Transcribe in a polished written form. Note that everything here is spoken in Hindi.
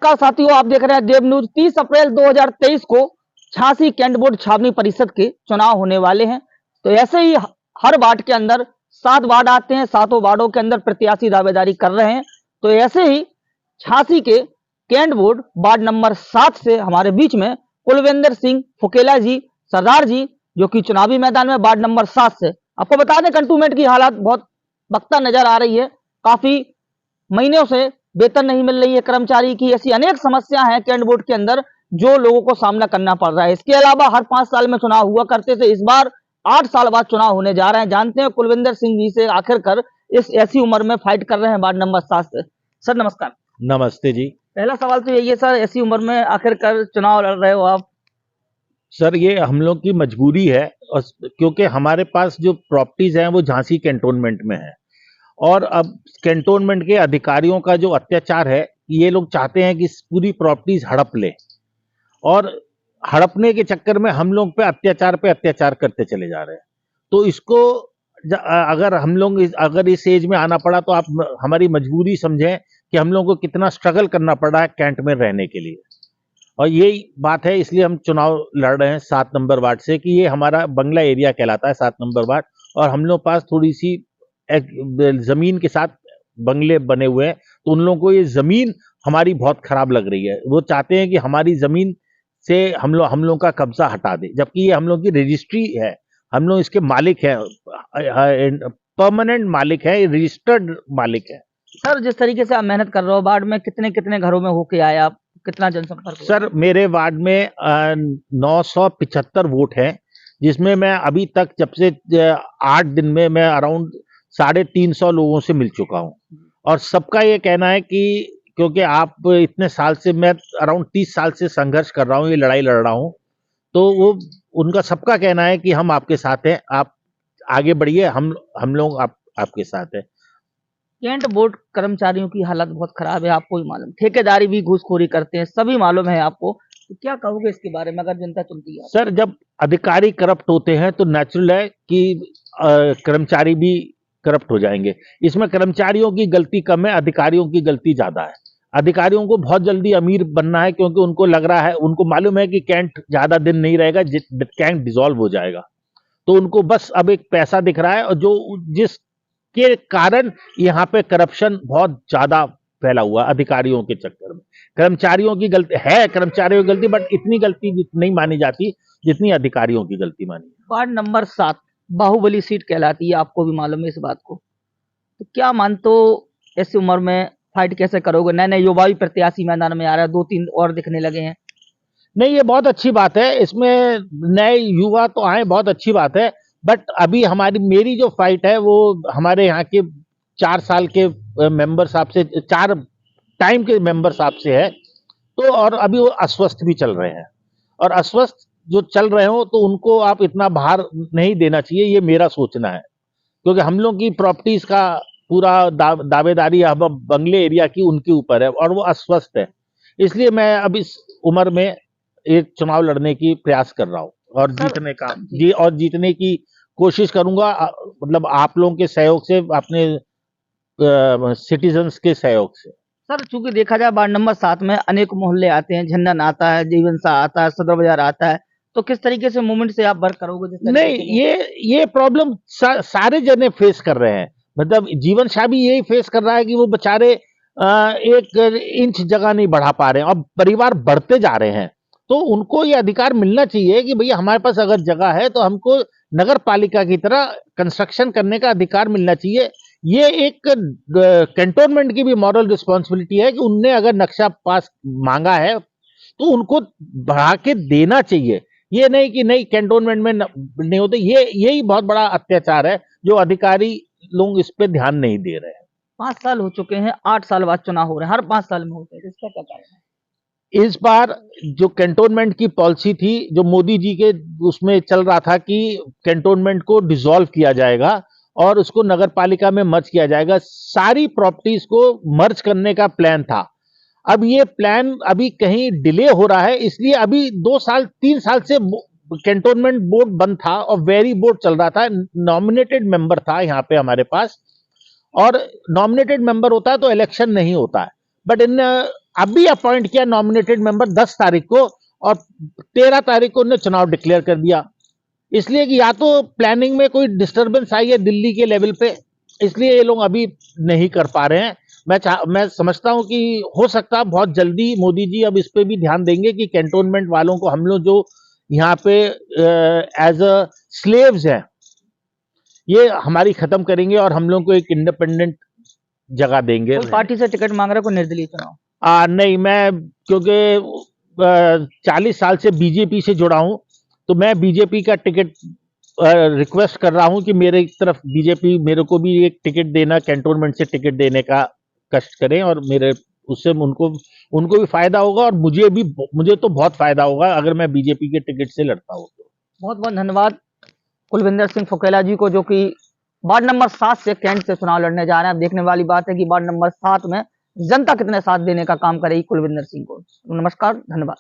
नमस्कार साथियों, आप देख रहे हैं देव न्यूज। 30 अप्रैल 2023 को झांसी कैंट बोर्ड छावनी परिषद के चुनाव होने वाले हैं। तो ऐसे ही हर वार्ड के अंदर 7 वार्ड आते हैं, 7 वार्डों के अंदर प्रत्याशी दावेदारी कर रहे हैं। तो ऐसे ही झांसी के कैंट बोर्ड वार्ड नंबर 7 से हमारे बीच में कुलविंदर सिंह फुकेला जी सरदार जी, जो कि चुनावी मैदान में वार्ड नंबर 7 से। आपको बता दें, कंटोनमेंट की हालत बहुत बख्ता नजर आ रही है। काफी महीनों से वेतन नहीं मिल रही है कर्मचारी की, ऐसी अनेक समस्या है कैंट बोर्ड के अंदर जो लोगों को सामना करना पड़ रहा है। इसके अलावा हर 5 साल में चुनाव हुआ करते थे, इस बार 8 साल बाद चुनाव होने जा रहे हैं। जानते हैं कुलविंदर सिंह जी से आखिरकार इस ऐसी उम्र में फाइट कर रहे हैं वार्ड नंबर 7 से। सर नमस्कार। नमस्ते जी। पहला सवाल तो यही है सर, ऐसी उम्र में आखिरकार चुनाव लड़ रहे हो आप? सर ये हम लोग की मजबूरी है, और क्योंकि हमारे पास जो प्रॉपर्टीज हैं वो झांसी कैंटोनमेंट में है, और अब कैंटोनमेंट के अधिकारियों का जो अत्याचार है, ये लोग चाहते हैं कि पूरी प्रॉपर्टीज हड़प ले, और हड़पने के चक्कर में हम लोग पे अत्याचार करते चले जा रहे हैं। तो इसको अगर हम लोग अगर इस एज में आना पड़ा, तो आप हमारी मजबूरी समझें कि हम लोग को कितना स्ट्रगल करना पड़ा है कैंट में रहने के लिए। और यही बात है, इसलिए हम चुनाव लड़ रहे हैं 7 नंबर वार्ड से, कि ये हमारा बंगला एरिया कहलाता है 7 नंबर वार्ड, और हम लोग पास थोड़ी सी जमीन के साथ बंगले बने हुए हैं। तो उन लोगों को ये जमीन हमारी बहुत खराब लग रही है। वो चाहते हैं कि हमारी जमीन से हम लोग का कब्जा हटा दे, जबकि ये हम लोग की रजिस्ट्री है, हम लोग इसके मालिक हैं, परमानेंट मालिक है, रजिस्टर्ड मालिक है। सर जिस तरीके से आप मेहनत कर रहे हो, वार्ड में कितने कितने घरों में होके आए आप, कितना जनसंपर्क? सर मेरे वार्ड में 975 वोट हैं, जिसमें मैं अभी तक जब से 8 दिन में मैं अराउंड 350 लोगों से मिल चुका हूं। और सबका ये कहना है कि क्योंकि आप इतने साल से, मैं अराउंड 30 साल से संघर्ष कर रहा हूं, ये लड़ाई लड़ रहा हूं, तो वो उनका सबका कहना है कि हम आपके साथ हैं, आप आगे बढ़िए, हम लोग आपके साथ हैं। कैंट बोर्ड कर्मचारियों की हालत बहुत खराब है, आपको भी मालूम, ठेकेदारी भी घूसखोरी करते हैं, सभी मालूम है आपको। तो क्या कहोगे इसके बारे में अगर जनता चुनती है? सर जब अधिकारी करप्ट होते हैं तो नेचुरल है कि कर्मचारी भी करप्ट हो जाएंगे। इसमें कर्मचारियों की गलती कम है, अधिकारियों की गलती ज्यादा है। अधिकारियों को बहुत जल्दी अमीर बनना है, क्योंकि उनको लग रहा है, उनको मालूम है कि कैंट ज्यादा दिन नहीं रहेगा, कैंट डिसॉल्व हो जाएगा। तो उनको बस अब एक पैसा दिख रहा है, और जिसके कारण यहाँ पे करप्शन बहुत ज्यादा फैला हुआ अधिकारियों के चक्कर में। कर्मचारियों की गलती है, कर्मचारियों की गलती, बट इतनी गलती नहीं मानी जाती जितनी अधिकारियों की गलती मानी। वार्ड नंबर 7 बाहुबली सीट कहलाती है, आपको भी मालूम है इस बात को। तो क्या मानते हो ऐसी उम्र में फाइट कैसे करोगे? नए नए युवा भी प्रत्याशी मैदान में आ रहा है, 2-3 और दिखने लगे हैं। नहीं, ये बहुत अच्छी बात है, इसमें नए युवा तो आए, बहुत अच्छी बात है। बट अभी मेरी जो फाइट है वो हमारे यहाँ के 4 साल के मेंबर साहब से, 4 टाइम के मेंबर साहब से है। तो और अभी वो अस्वस्थ भी चल रहे हैं, और अस्वस्थ जो चल रहे हो तो उनको आप इतना भार नहीं देना चाहिए, ये मेरा सोचना है। क्योंकि हम लोग की प्रॉपर्टीज का पूरा दावेदारी अब बंगले एरिया की उनके ऊपर है, और वो अस्वस्थ है। इसलिए मैं अब इस उम्र में एक चुनाव लड़ने की प्रयास कर रहा हूँ, और जीतने की कोशिश करूंगा, मतलब आप लोगों के सहयोग से, अपने सिटीजन्स के सहयोग से। सर चूंकि देखा जाए वार्ड नंबर 7 में अनेक मोहल्ले आते हैं, झंडन आता है, जीवन सा आता है, सदर बाजार आता है, तो किस तरीके से मूवमेंट से आप वर्क करोगे? नहीं, ये प्रॉब्लम सारे जने फेस कर रहे हैं। मतलब जीवन शाह भी यही फेस कर रहा है कि वो बेचारे 1 इंच जगह नहीं बढ़ा पा रहे हैं, और परिवार बढ़ते जा रहे हैं। तो उनको ये अधिकार मिलना चाहिए कि भैया हमारे पास अगर जगह है तो हमको नगर पालिका की तरह कंस्ट्रक्शन करने का अधिकार मिलना चाहिए। ये एक कैंटोनमेंट की भी मॉरल रिस्पॉन्सिबिलिटी है कि उनने अगर नक्शा पास मांगा है तो उनको बढ़ा के देना चाहिए। ये नहीं कि नहीं कैंटोनमेंट में नहीं होते। यही बहुत बड़ा अत्याचार है जो अधिकारी लोग इस पे ध्यान नहीं दे रहे हैं। 5 साल हो चुके हैं, 8 साल बाद चुनाव हो रहे हैं, हर 5 साल में होते हैं, इसका क्या कारण है? इस बार जो कैंटोनमेंट की पॉलिसी थी, जो मोदी जी के उसमें चल रहा था कि कैंटोनमेंट को डिसॉल्व किया जाएगा और उसको नगर पालिका में मर्ज किया जाएगा, सारी प्रॉपर्टीज को मर्ज करने का प्लान था। अब ये प्लान अभी कहीं डिले हो रहा है, इसलिए अभी 2-3 साल से कैंटोनमेंट बोर्ड बंद था और वेरी बोर्ड चल रहा था। नॉमिनेटेड मेंबर था यहाँ पे हमारे पास, और नॉमिनेटेड मेंबर होता है तो इलेक्शन नहीं होता है। बट इन अभी अपॉइंट किया नॉमिनेटेड मेंबर 10 तारीख को, और 13 तारीख को उन्होंने चुनाव डिक्लेयर कर दिया। इसलिए कि या तो प्लानिंग में कोई डिस्टरबेंस आई है दिल्ली के लेवल पे, इसलिए ये लोग अभी नहीं कर पा रहे हैं। मैं समझता हूं कि हो सकता है बहुत जल्दी मोदी जी अब इस पे भी ध्यान देंगे कि कैंटोनमेंट वालों को, हम लोग जो यहाँ पे एज अ स्लेव्स हैं, ये हमारी खत्म करेंगे और हम लोग को एक इंडिपेंडेंट जगह देंगे। कोई पार्टी से टिकट मांग रहा है, कोई निर्दलीय चुनाव? नहीं, मैं क्योंकि 40 साल से बीजेपी से जुड़ा हूं, तो मैं बीजेपी का टिकट रिक्वेस्ट कर रहा हूं कि मेरे तरफ बीजेपी मेरे को भी एक टिकट देना, कैंटोनमेंट से टिकट देने का कष्ट करें, और मेरे उससे उनको भी फायदा होगा और मुझे तो बहुत फायदा होगा अगर मैं बीजेपी के टिकट से लड़ता हूं तो। बहुत बहुत धन्यवाद कुलविंदर सिंह फुकेला जी को, जो कि वार्ड नंबर 7 से कैंट से चुनाव लड़ने जा रहे हैं। अब देखने वाली बात है कि वार्ड नंबर 7 में जनता कितने साथ देने का काम करेगी कुलविंदर सिंह को। नमस्कार, धन्यवाद।